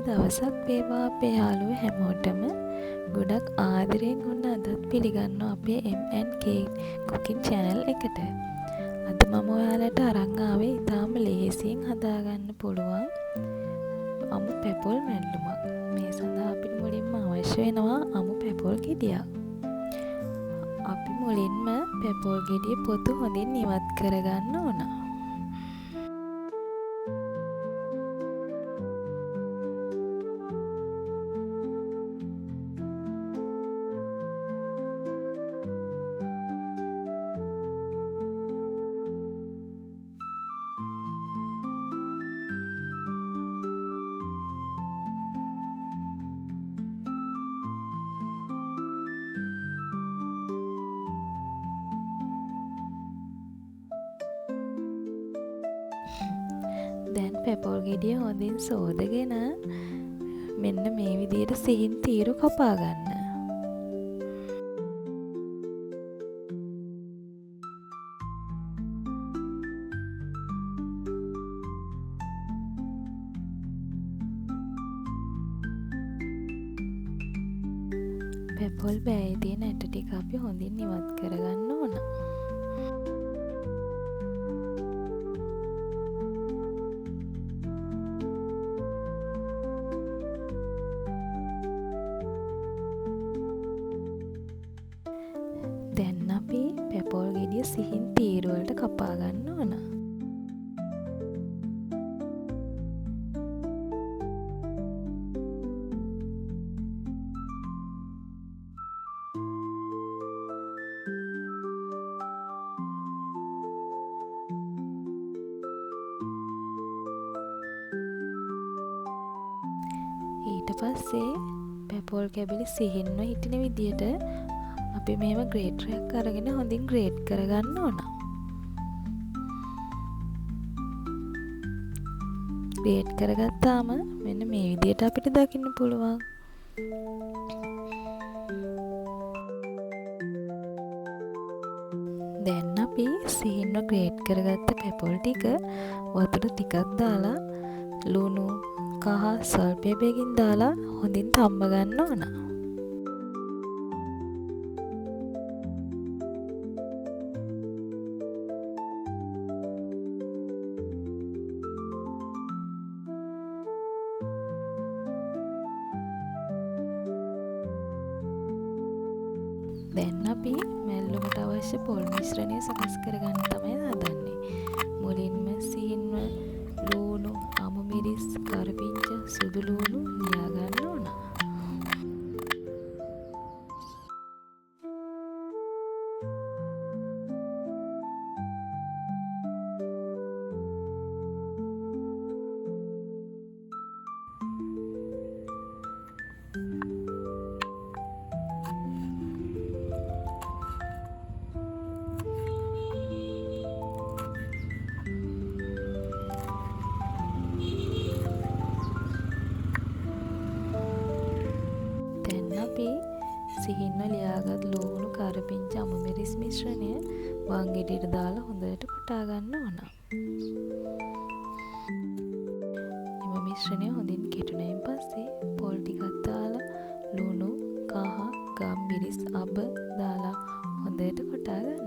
දවසක් වේවා අපේ යාළුවෝ හැමෝටම. ගොඩක් ආදරයෙන් ඔන්න අදත් පිළිගන්නවා අපේ M&K cooking channel එකට. අද මම ඔයාලට අරන් ආවේ ඉතාම ලේසියෙන් හදාගන්න පුළුවන් අමු පැපොල් මැල්ලුමක්. මේ සඳහා අපිට මුලින්ම අවශ්‍ය වෙනවා අමු පැපොල් ගෙඩියක්. අපි මුලින්ම පැපොල් ගෙඩිය පොතු හොඳින් ඉවත් කරගන්න ඕන. දැන් පැපොල් ගෙඩිය හොඳින් සෝදගෙන මෙන්න මේ විදිහට සිහින් තීරු කපා ගන්න. පැපොල් බෑයේ තියෙන ඇට ටික අපි හොඳින් ඉවත් කරගන්න ඕන. දැන් අපි පැපොල් ගෙඩිය සිහින් තීරු වලට කපා ගන්න ඕන. ඊට පස්සේ පැපොල් කැබලි සිහින්ව හිටින විදියට අපි මේව ග්‍රේටරයක් අරගෙන හොඳින් ග්‍රේට් කරගන්න ඕන. ග්‍රේට් කරගත්තාම මෙන්න මේ විදියට අපිට දකින්න පුළුවන්. දැන් අපි සිහින්ව ග්‍රේට් කරගත්ත පැපොල් ටික වතුර ටිකක් දාලා ලුණු කහ සල්පය බෙකින් දාලා හොඳින් තම්බ ගන්න ඕන. දැන් අපි මැල්ලුමට අවශ්‍ය පොල් මිශ්‍රණය සකස් කරගන්න තමයි හදන්නේ. මුලින්ම සිහින්ව ලූණු, අමු මිරිස්, කරපිංච, සුදු ලූණු ලියා ගන්න ඕන. අපි සිහින්ව ලියාගත් ලූණු කරපිංච අමු මිරිස් මිශ්‍රණය වන් ගෙඩියට දාලා හොඳට කොටා ගන්න ඕන. එම මිශ්‍රණය හොඳින් කෙටුණයින් පස්සේ පොල් ටිකක් දාලා ලුණු කහ ගම් මිරිස් අබ දාලා හොඳට කොටා ගන්න.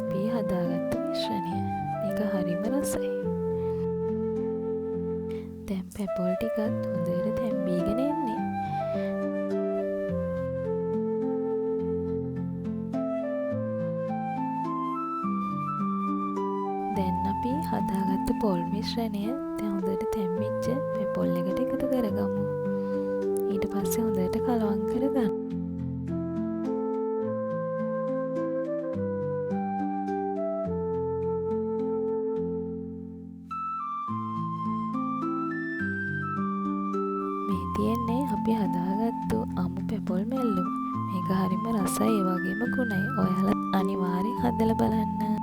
අපි හදාගත්ත මිශ්‍රණය. මේක හරිම රසයි. දැන් පැපොල් ටිකත් හොඳට තැම්බීගෙන එන්නේ. දැන් අපි හදාගත්ත පොල් මිශ්‍රණය දැන් හොඳට තැම්බිච්ච පැපොල් එකට එකතු කරගමු. ඊට පස්සේ හොඳට කලවම් කරගන්න. තියෙන්නේ අපි හදාගත්තු අමු පැපොල් මැල්ලුම. මේක හරිම රසයි, ඒ වගේම ගුණයි. ඔයාලත් අනිවාර්යෙන් හදලා බලන්න.